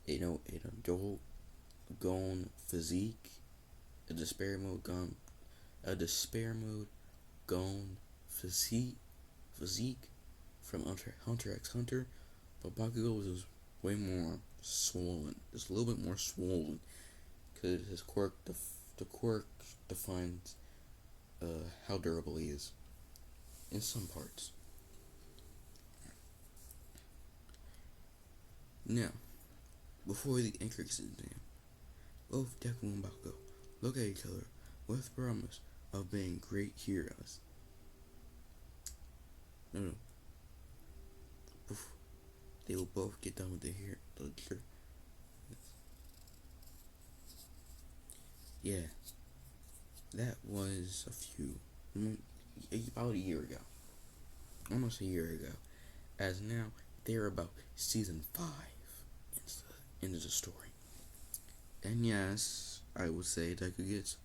an adult gone physique, a despair mode gone physique from Hunter x Hunter, but Bakugo is way more swollen. It's a little bit more swollen because his the quirk defines how durable he is in some parts. Now, before the entrance exam, both Deku and Bakugo look at each other with promise of being great heroes. No, they will both get done with the yeah, that was about a year ago, almost a year ago. As now they're about season 5 into the story, and yes, I would say Deku gets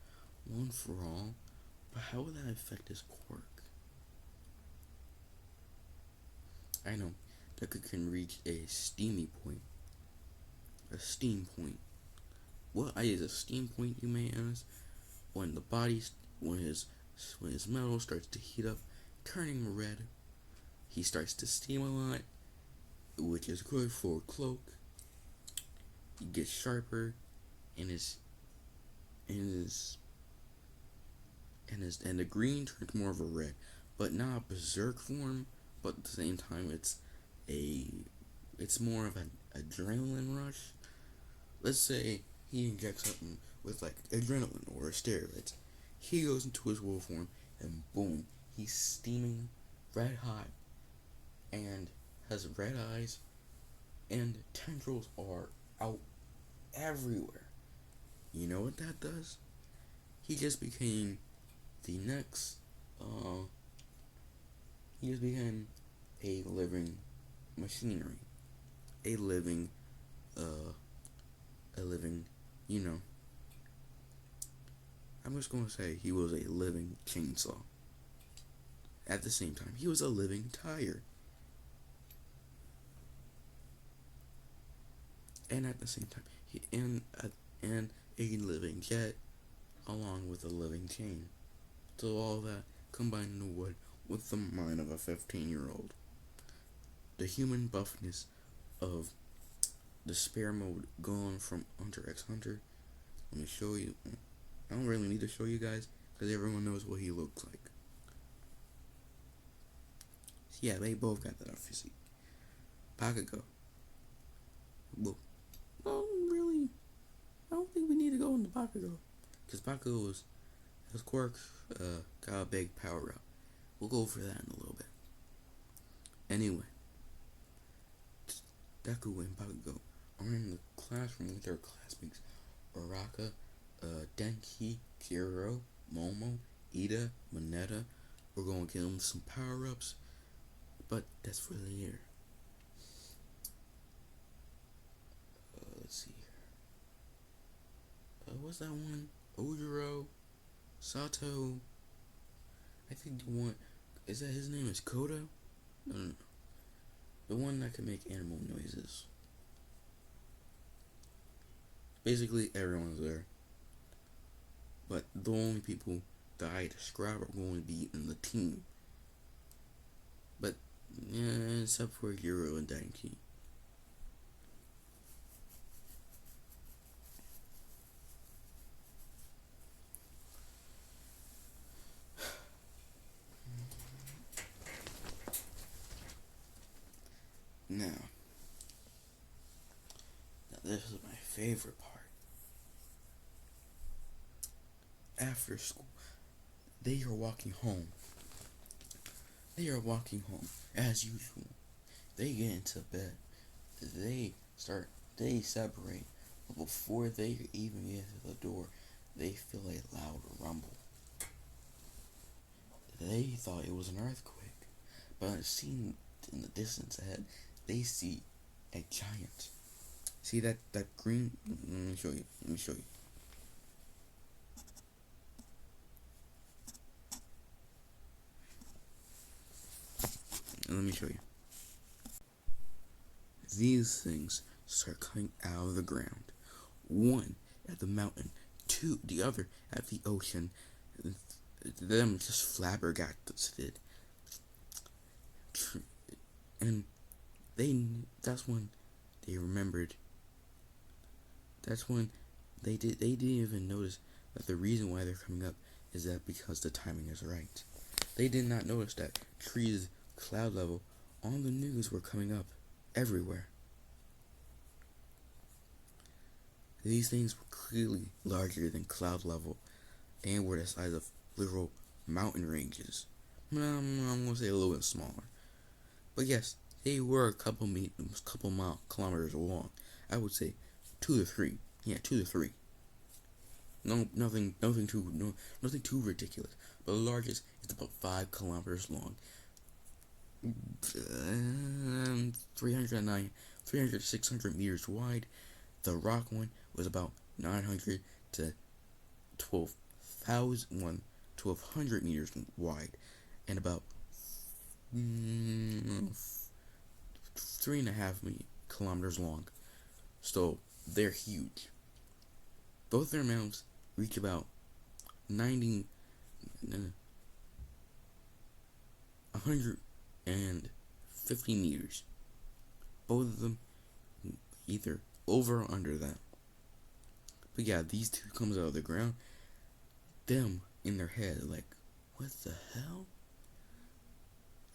one for all, but how would that affect his quirk? I know Deku can reach a steamy point, a steam point. What is a steam point, you may ask? When the body, when his metal starts to heat up, turning red, he starts to steam a lot, which is good for cloak. He gets sharper, and the green turns more of a red, but not a berserk form. But at the same time, it's more of an adrenaline rush. Let's say he injects something with like adrenaline or steroids. He goes into his wolf form, and boom, he's steaming red hot and has red eyes, and tendrils are out everywhere. You know what that does? He just became the next. He just became a living machinery, a living, uh, a living. You know, I'm just gonna say he was a living chainsaw. At the same time, he was a living tire. And at the same time, and a living jet, along with a living chain. So all that combined in the wood with the mind of a 15-year-old. The human buffness of despair mode gone from Hunter x Hunter. Let me show you. I don't really need to show you guys because everyone knows what he looks like. Yeah, they both got that physique. Bakugo. Well, really, I don't think we need to go into Bakugo because Bakugo's his quirk got a big power up. We'll go over that in a little bit. Anyway, Deku and Bakugo are in the classroom with their classmates Araka, Denki, Kiro, Momo, Ida, Moneta. We're going to give them some power-ups, but that's for later. Let's see here. What's that one? Ojiro, Sato. I think the one, is that his name is Kodo? No. The one that can make animal noises. Basically, everyone's there. But the only people that I describe are going to be in the team. But, yeah, except for Hiro and Denki. Now, this is my favorite part. After school, they are walking home. As usual. They get into bed. They separate. But before they even get to the door, they feel a loud rumble. They thought it was an earthquake, but seen in the distance ahead, they see a giant. See that green? Let me show you. Let me show you. These things start coming out of the ground. One at the mountain, two the other at the ocean. Them just flabbergasted, and that's when they remembered. That's when they didn't even notice that the reason why they're coming up is that because the timing is right. They did not notice that trees cloud level on the news were coming up everywhere. These things were clearly larger than cloud level and were the size of literal mountain ranges. I'm gonna say a little bit smaller, but yes, they were a couple kilometers long. I would say 2 to 3. Yeah, 2 to 3. No, nothing too ridiculous. But the largest is about 5 kilometers long. 600 meters wide. The rock one was about 900 to 1200 meters wide, and about 3.5 kilometers long. So they're huge. Both their mounts reach about 150 meters. Both of them either over or under that. But yeah, these two comes out of the ground. Them in their head like, what the hell?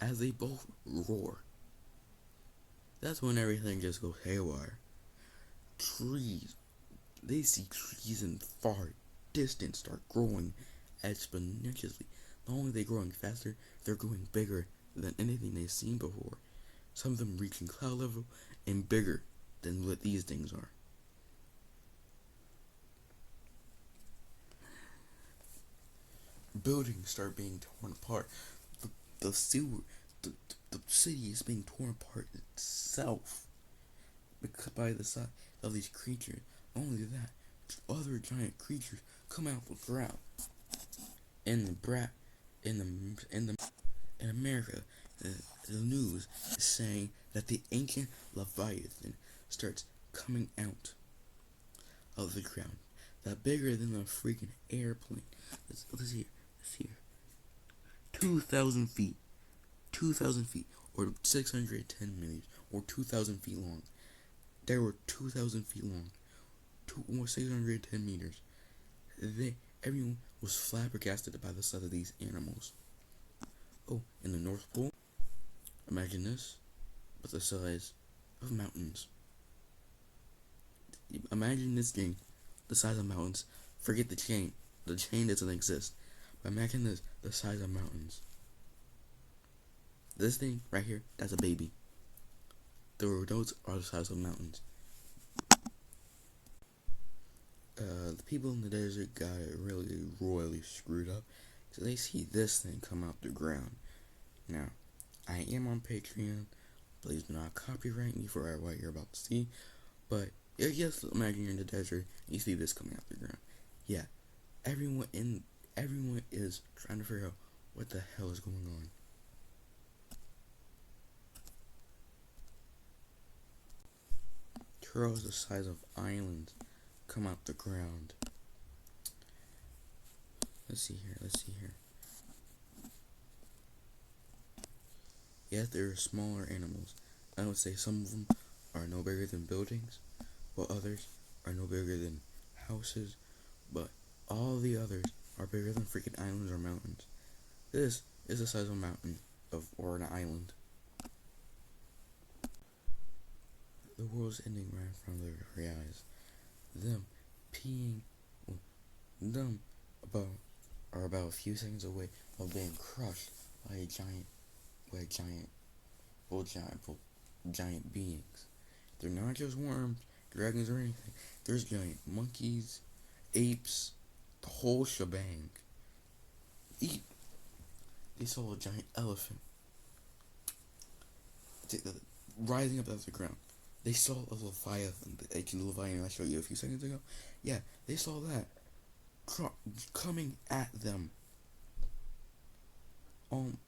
As they both roar. That's when everything just goes haywire. Trees. They see trees in far distance start growing exponentially. Not only are they growing faster, they're growing bigger than anything they've seen before. Some of them reaching cloud level and bigger than what these things are. Buildings start being torn apart. The city is being torn apart itself by the side of these creatures. Not only that, other giant creatures come out of the ground. In America, the news is saying that the ancient Leviathan starts coming out of the ground. That bigger than a freaking airplane. Let's see. 2,000 feet. 2,000 feet. Or 610 meters. Or 2,000 feet long. They were 2,000 feet long. 610 meters. Everyone was flabbergasted by the size of these animals. Oh, in the North Pole, imagine this, but the size of mountains. Imagine this thing, the size of mountains. Forget the chain. The chain doesn't exist. But imagine this, the size of mountains. This thing right here, that's a baby. The adults are the size of mountains. The people in the desert got it really royally screwed up. So they see this thing come out the ground. Now, I am on Patreon. Please do not copyright me for what you're about to see. But just imagine you're in the desert and you see this coming out the ground. Yeah, everyone is trying to figure out what the hell is going on. Turtles the size of islands come out the ground. Let's see here. Yes, there are smaller animals. I would say some of them are no bigger than buildings, while others are no bigger than houses, but all the others are bigger than freaking islands or mountains. This is the size of a mountain or an island. The world's ending right in front of their very eyes. Them are about a few seconds away of being crushed by giant beings. They're not just worms, dragons, or anything. There's giant monkeys, apes, the whole shebang. They saw a giant elephant rising up out of the ground. They saw a leviathan, the ancient leviathan I showed you a few seconds ago. Yeah, they saw that coming at them.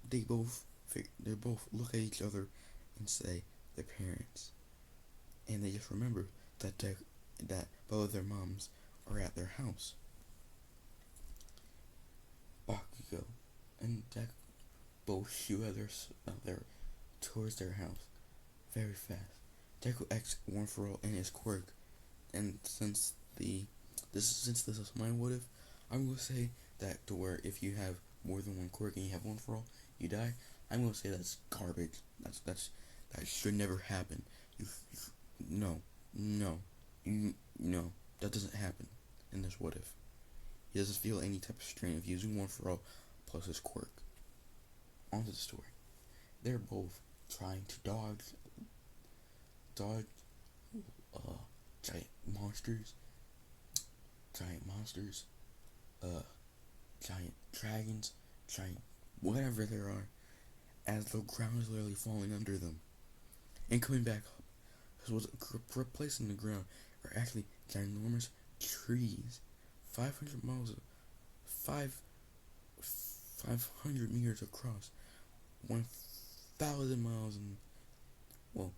They both look at each other and say, their parents, and they just remember that that both of their moms are at their house. Bakugo and Deku both shoot at their towards their house very fast. Deku acts one for all in his quirk, and since this is my what if, I'm gonna say that to where if you have more than one quirk and you have one for all, you die. I'm gonna say that's garbage. That should never happen. No, no, no. That doesn't happen in this what if. He doesn't feel any type of strain of using one for all plus his quirk. On to the story. They're both trying to dodge uh giant monsters, giant monsters, uh giant dragons, giant whatever there are, as the ground is literally falling under them and coming back up. Because what's replacing the ground are actually ginormous trees, 500 miles, 500 meters across, 1,000 miles and well,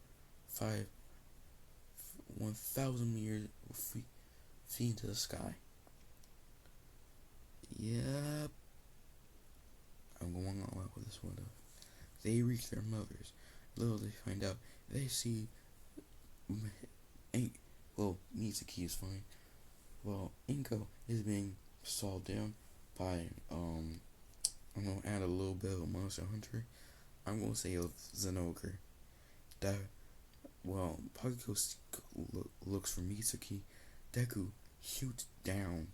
1,000 meters feet into the sky. Yep. I'm going all out with this one. They reach their mothers. Little they find out, they see. Mitsuki is fine. Well, Inko is being sawed down by I'm gonna add a little bit of a monster hunter. I'm gonna say a Zenogre. Bakugo looks for Mitsuki. Deku shoots down,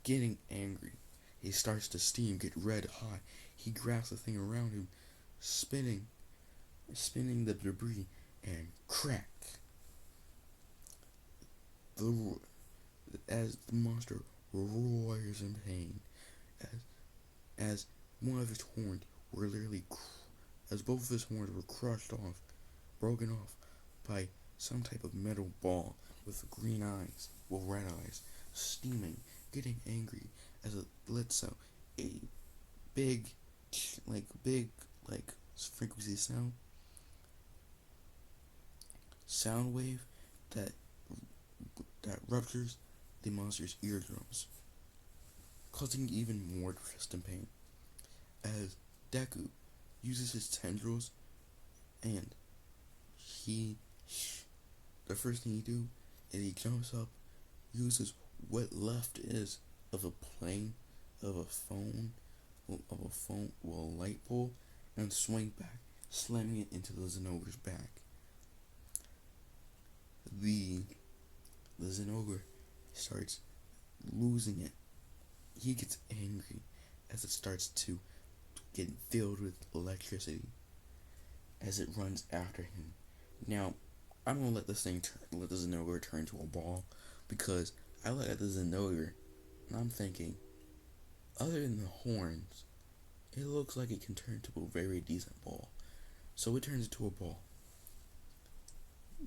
getting angry. He starts to steam, get red hot. He grabs the thing around him, spinning the debris, and crack. As the monster roars in pain, as one of his horns were as both of his horns were crushed off, broken off by some type of metal ball with green eyes, red eyes, steaming, getting angry as it lets out a big frequency sound wave that ruptures the monster's eardrums, causing even more twist and pain. As Deku uses his tendrils, and the first thing he do is he jumps up, uses what left is of a plane, of a light pole, and swing back, slamming it into the Zenogre's back. The Zenogre starts losing it. He gets angry as it starts to get filled with electricity as it runs after him. Now, I'm gonna let the Zenogre turn into a ball, because I look at the Zenogre and I'm thinking, other than the horns, it looks like it can turn into a very decent ball. So it turns into a ball.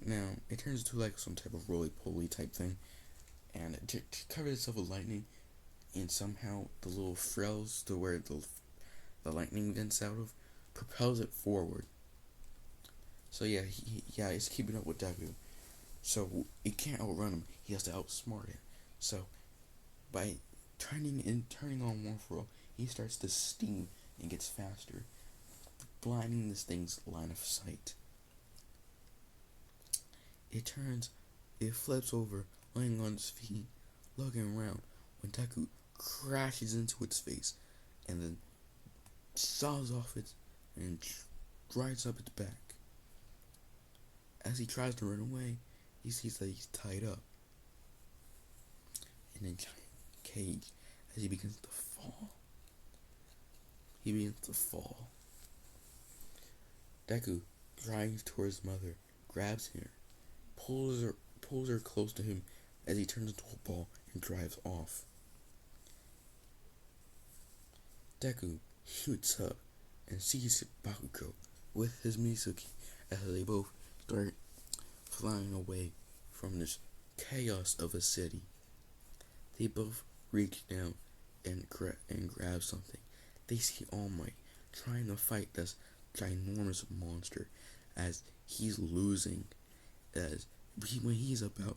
Now, it turns into like some type of roly-poly type thing, and it covers itself with lightning, and somehow the little frills to where the lightning vents out of propels it forward. So yeah, it's keeping up with Deku. So it can't outrun him. He has to outsmart it. So by turning on one for all, he starts to steam and gets faster, blinding this thing's line of sight. It flips over, laying on its feet, looking around, when Deku crashes into its face, and then saws off it and drives up its back. As he tries to run away, he sees that he's tied up in a giant cage as he begins to fall. Deku drives towards his mother, grabs her, pulls her close to him as he turns into a ball and drives off. Deku shoots up and sees Bakugo with his Mitsuki as they both start flying away from this chaos of a city. They both reach down and grab something. They see All Might trying to fight this ginormous monster as he's losing as when he's about